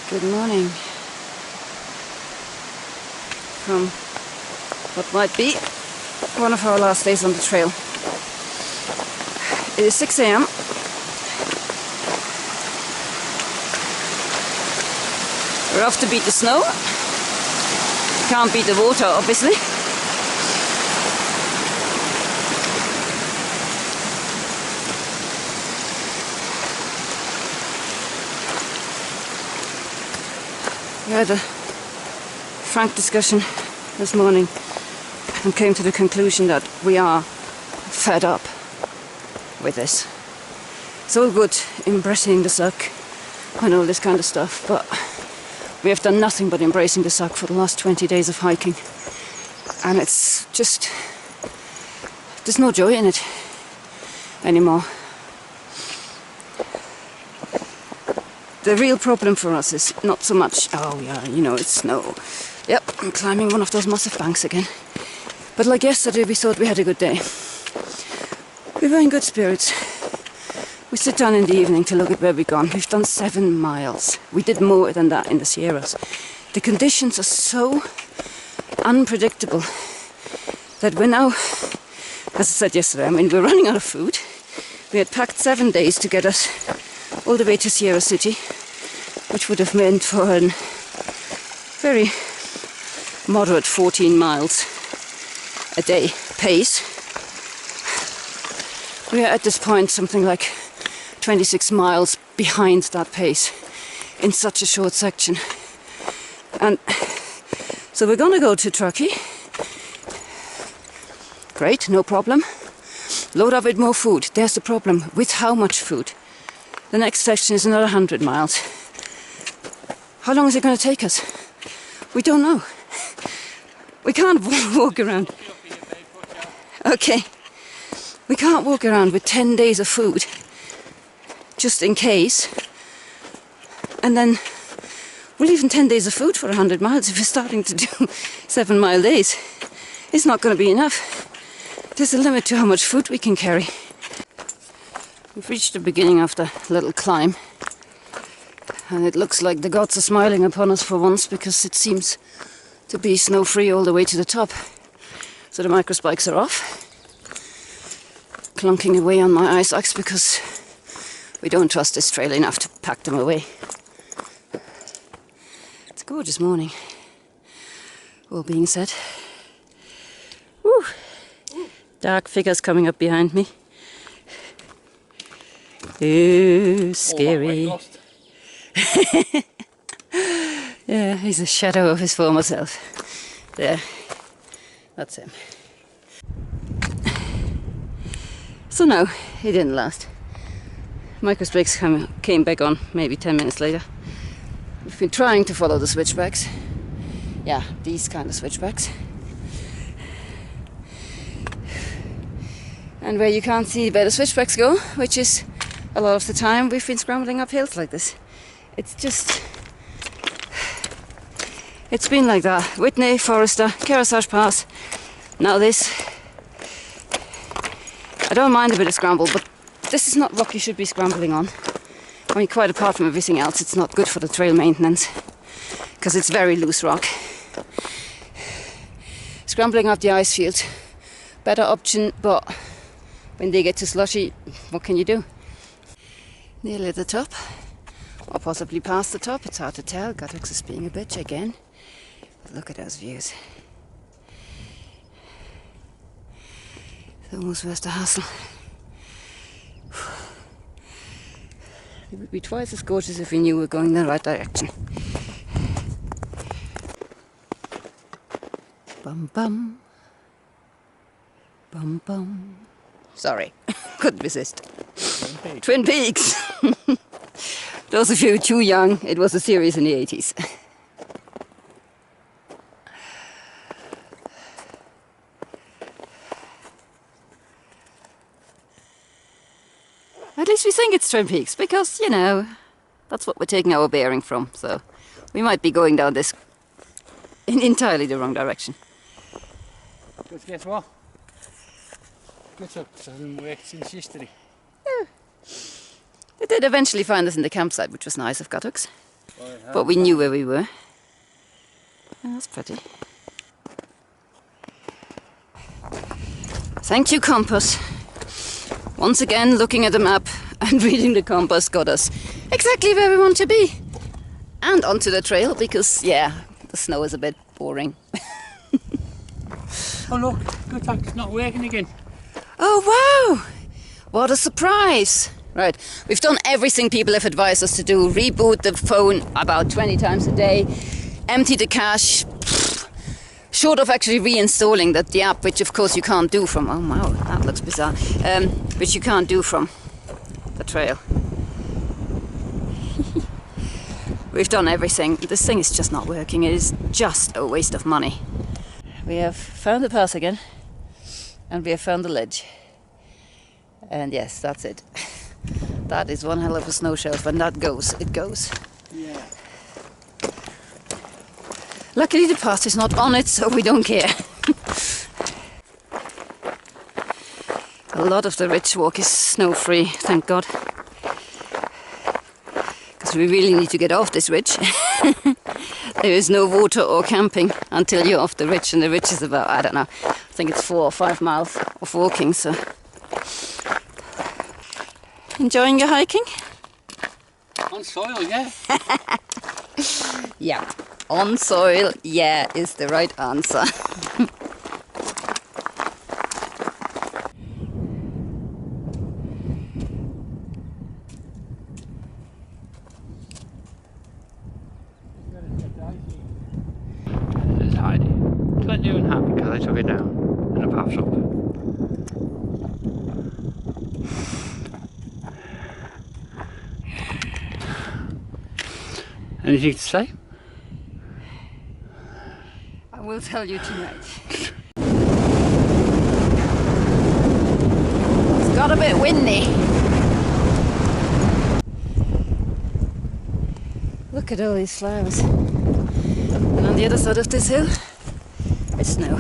Good morning from what might be one of our last days on the trail. It is 6 a.m. We're off to beat the snow. Can't beat the water, obviously. We had a frank discussion this morning and came to the conclusion that we are fed up with this. It's all good embracing the suck and all this kind of stuff, but we have done nothing but embracing the suck for the last 20 days of hiking, and it's just, there's no joy in it anymore. The real problem for us is not so much, oh yeah, you know, it's snow. Yep, I'm climbing one of those massive banks again. But like yesterday, we thought we had a good day. We were in good spirits. We sit down in the evening to look at where we've gone. We've done 7 miles. We did more than that in the Sierras. The conditions are so unpredictable that we're now, as I said yesterday, I mean, we're running out of food. We had packed 7 days to get us all the way to Sierra City, which would have meant for a very moderate 14 miles a day pace. We are at this point something like 26 miles behind that pace in such a short section. And so we're going to go to Truckee. Great, no problem. Load up with more food. There's the problem. With how much food? The next section is another 100 miles. How long is it going to take us? We don't know. We can't walk around. Okay. We can't walk around with 10 days of food, just in case. And then, well, even 10 days of food for 100 miles, if we're starting to do 7-mile days, it's not going to be enough. There's a limit to how much food we can carry. We've reached the beginning of the little climb, and it looks like the gods are smiling upon us for once, because it seems to be snow-free all the way to the top. So the microspikes are off, clunking away on my ice axe because we don't trust this trail enough to pack them away. It's a gorgeous morning, all being said. Woo. Dark figures coming up behind me. Ooh, scary. Oh, yeah, he's a shadow of his former self. There, that's him. So no, he didn't last. Microspikes came back on maybe 10 minutes later. We've been trying to follow the switchbacks. Yeah, these kind of switchbacks. And where you can't see where the switchbacks go, which is a lot of the time, we've been scrambling up hills like this. It's just, it's been like that. Whitney, Forester, Kearsarge Pass, now this. I don't mind a bit of scramble, but this is not rock you should be scrambling on. I mean, quite apart from everything else, it's not good for the trail maintenance, because it's very loose rock. Scrambling up the ice field, better option, but when they get too slushy, what can you do? Nearly at the top, or possibly past the top, it's hard to tell. Guttux is being a bitch again. But look at those views. It's almost worth the hassle. It would be twice as gorgeous if we knew we were going in the right direction. Bum bum. Bum bum. Sorry, couldn't resist. Twin Peaks! Those of you too young, it was a series in the 80s. At least we think it's Twin Peaks, because, you know, that's what we're taking our bearing from, so we might be going down this in entirely the wrong direction. But guess what? Guttux hasn't worked since yesterday. Yeah. They did eventually find us in the campsite, which was nice of Guttux. but we knew where we were. Oh, that's pretty. Thank you, compass. Once again, looking at the map and reading the compass got us exactly where we want to be. And onto the trail, because, yeah, the snow is a bit boring. Oh look, good luck, it's not working again. Oh wow! What a surprise! Right, we've done everything people have advised us to do. Reboot the phone about 20 times a day, empty the cache, short of actually reinstalling the app, which of course you can't do from, oh wow, that looks bizarre, which you can't do from the trail. We've done everything. This thing is just not working. It is just a waste of money. We have found the path again, and we have found the ledge. And yes, that's it. That is one hell of a snow shelf. When that goes, it goes. Yeah. Luckily the path is not on it, so we don't care. A lot of the ridge walk is snow-free, thank God. Because we really need to get off this ridge. There is no water or camping until you're off the ridge, and the ridge is about, I don't know, I think it's 4 or 5 miles of walking, so. Enjoying your hiking? On soil, yeah. Yeah, on soil, yeah, is the right answer. There's Heidi. Plenty unhappy because I took it down and it pops up. Anything to say? I will tell you tonight. It's got a bit windy. Look at all these flowers. And on the other side of this hill, it's snow.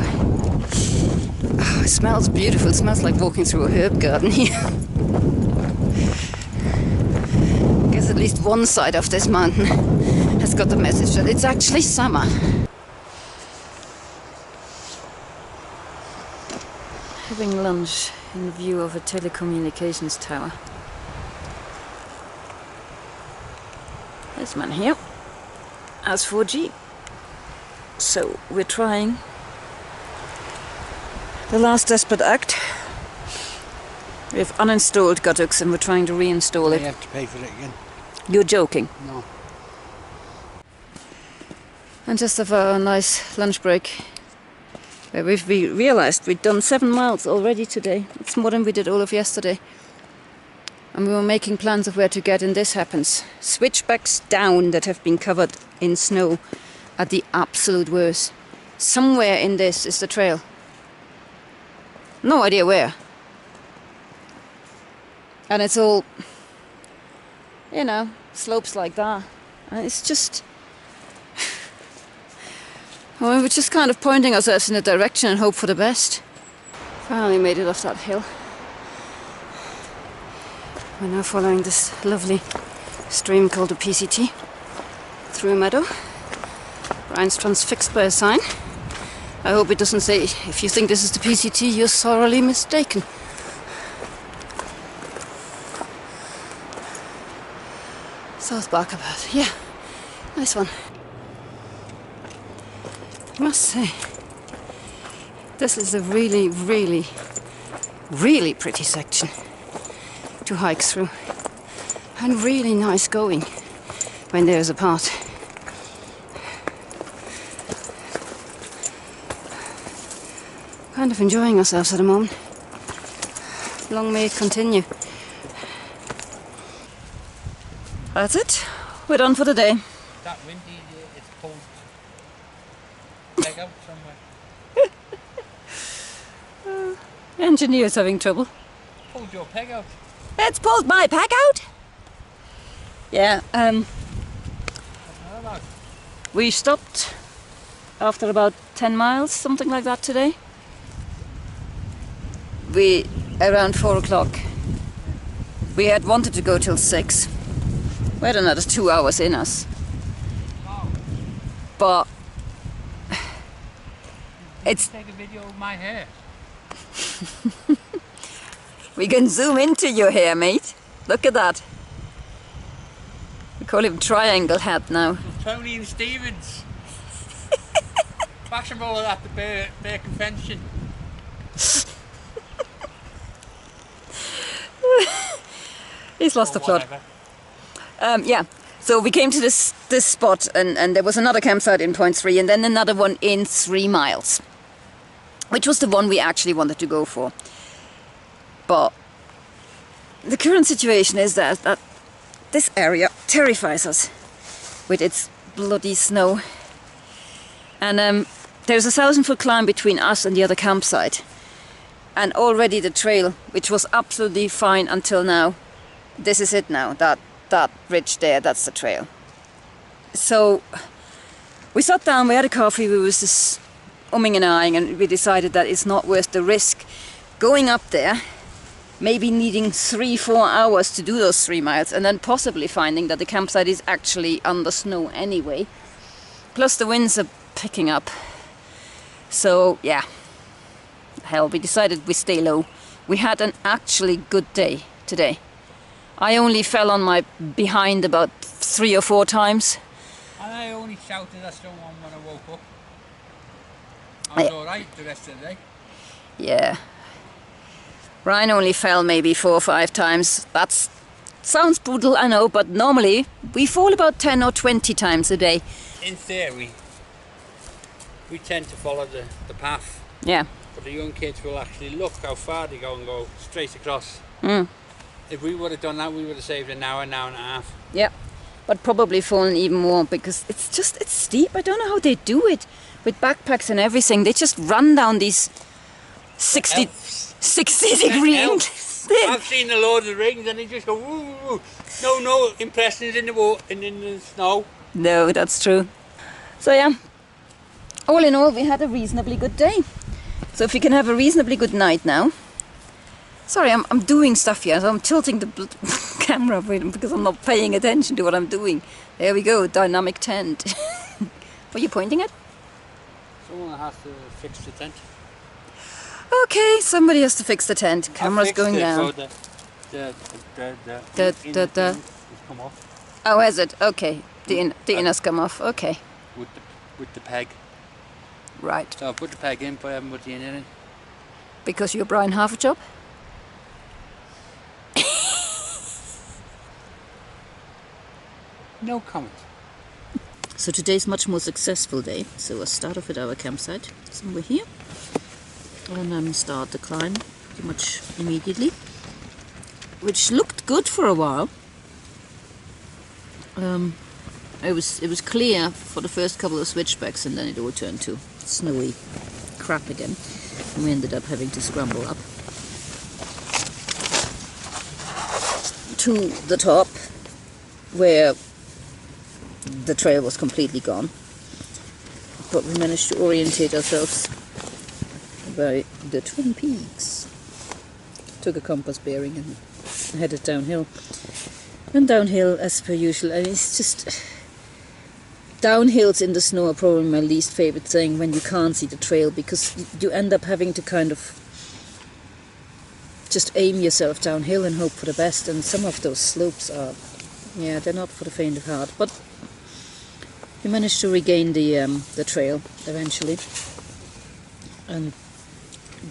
Oh, it smells beautiful. It smells like walking through a herb garden here. I guess at least one side of this mountain has got the message that it's actually summer. Having lunch in view of a telecommunications tower. There's one here. As 4G. So we're trying the last desperate act. We've uninstalled Godux and we're trying to reinstall it. You have to pay for it again. You're joking. No. And just have a nice lunch break. Where we realised we'd done 7 miles already today. It's more than we did all of yesterday. And we were making plans of where to get, and this happens. Switchbacks down that have been covered in snow at the absolute worst. Somewhere in this is the trail. No idea where. And it's all, you know, slopes like that. And it's just... well, we're just kind of pointing ourselves in a direction and hope for the best. Finally made it off that hill. We're now following this lovely stream called the PCT through a meadow. Brian's transfixed by a sign. I hope it doesn't say, if you think this is the PCT, you're sorely mistaken. South Barkerbat, yeah, nice one. I must say, this is a really, really, really pretty section to hike through, and really nice going when there's a path. Kind of enjoying ourselves at the moment. Long may it continue. That's it. We're done for the day. That windy, it's pulled leg out somewhere. Engineer's having trouble. Pulled your peg out. It's pulled my pack out. Yeah, we stopped after about 10 miles, something like that today. Around 4 o'clock. We had wanted to go till 6. We had another 2 hours in us. but it's... Take a video of my hair. We can zoom into your hair, mate. Look at that. We call him Triangle Hat now. Tony and Stevens. Bash them all at the Bear Convention. He's lost the plot. Yeah, so we came to this spot and there was another campsite in point 3 and then another one in 3 miles. Which was the one we actually wanted to go for. But the current situation is that this area terrifies us with its bloody snow. And there's a 1,000-foot climb between us and the other campsite. And already the trail, which was absolutely fine until now, this is it now, that ridge there, that's the trail. So we sat down, we had a coffee, we was just umming and ahhing, and we decided that it's not worth the risk going up there, maybe needing 3-4 hours to do those 3 miles, and then possibly finding that the campsite is actually under snow anyway. Plus the winds are picking up. So yeah, hell, we decided we stay low. We had an actually good day today. I only fell on my behind about 3 or 4 times. And I only shouted at someone when I woke up. I was alright the rest of the day. Yeah. Ryan only fell maybe 4 or 5 times. That sounds brutal, I know, but normally we fall about 10 or 20 times a day. In theory, we tend to follow the path. Yeah. But the young kids will actually look how far they go and go straight across. Mm. If we would have done that, we would have saved an hour and a half. Yeah, but probably fallen even more because it's steep. I don't know how they do it with backpacks and everything. They just run down these 60 degree inclines. I've seen the Lord of the Rings and they just go woo, woo, woo. No impressions in the water and in the snow. No, that's true. So yeah, all in all, we had a reasonably good day. So if you can have a reasonably good night now. Sorry, I'm doing stuff here, so I'm tilting the camera because I'm not paying attention to what I'm doing. There we go, dynamic tent. What are you pointing at? Someone has to fix the tent. Okay, somebody has to fix the tent. Camera's going down. So the come off. Oh, has it? Okay, the inner's come off. Okay. With the peg. Right. So I put the peg in, but I haven't put the inner in. Because you're Brian Half-a-Job? No comment. So today's much more successful day. So I start off at our campsite, somewhere here, and start the climb pretty much immediately, which looked good for a while. It was clear for the first couple of switchbacks, and then it all turned to snowy crap again, and we ended up having to scramble up to the top, where the trail was completely gone, but we managed to orientate ourselves by the Twin Peaks. Took a compass bearing and headed downhill. And downhill as per usual. I mean, it's just... Downhills in the snow are probably my least favourite thing when you can't see the trail, because you end up having to kind of just aim yourself downhill and hope for the best, and some of those slopes are... yeah, they're not for the faint of heart, but we managed to regain the trail eventually and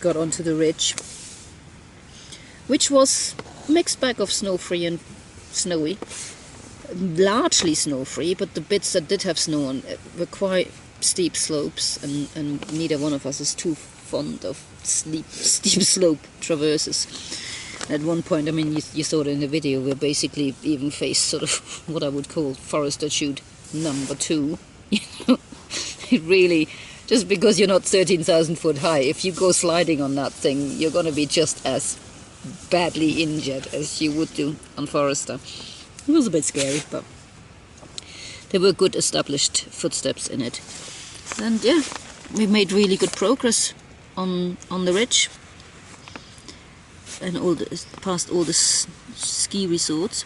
got onto the ridge, which was a mixed bag of snow-free and snowy. Largely snow-free, but the bits that did have snow on were quite steep slopes, and neither one of us is too fond of steep slope traverses. At one point, I mean, you saw it in the video, we basically even faced sort of what I would call Forester Chute number 2. You know, it really, just because you're not 13,000 foot high, if you go sliding on that thing, you're going to be just as badly injured as you would do on Forester. It was a bit scary, but there were good established footsteps in it. And yeah, we made really good progress on the ridge and past all the ski resorts.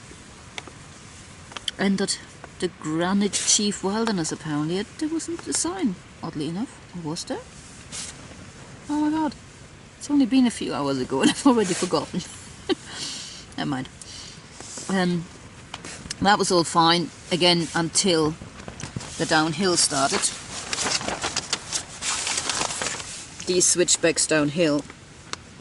Entered the Granite Chief Wilderness, apparently. There wasn't a sign, oddly enough. Or was there? Oh my god. It's only been a few hours ago and I've already forgotten. Never mind. That was all fine, again, until the downhill started. These switchbacks downhill,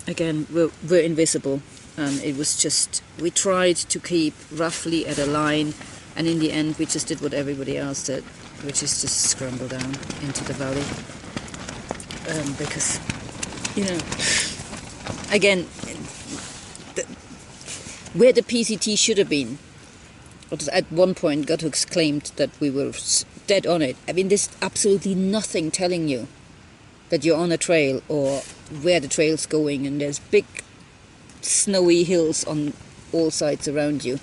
again, were invisible. And it was just, we tried to keep roughly at a line, and in the end we just did what everybody else did, which is just scramble down into the valley. Because, you know, again, where the PCT should have been, at one point Guthux claimed that we were dead on it. I mean, there's absolutely nothing telling you that you're on a trail or where the trail's going, and there's big snowy hills on all sides around you.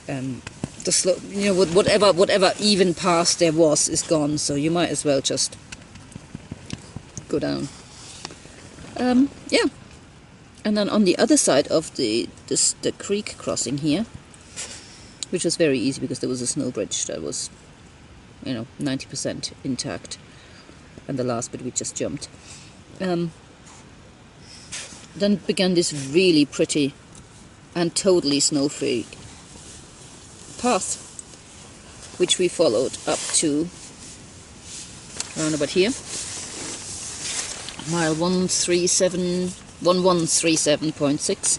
The slope, you know, whatever even path there was is gone, so you might as well just go down. Yeah, and then on the other side of the creek crossing here, which was very easy because there was a snow bridge that was, you know, 90% intact, and the last bit we just jumped. Then began this really pretty and totally snow-free path, which we followed up to around about here, mile 1137.6,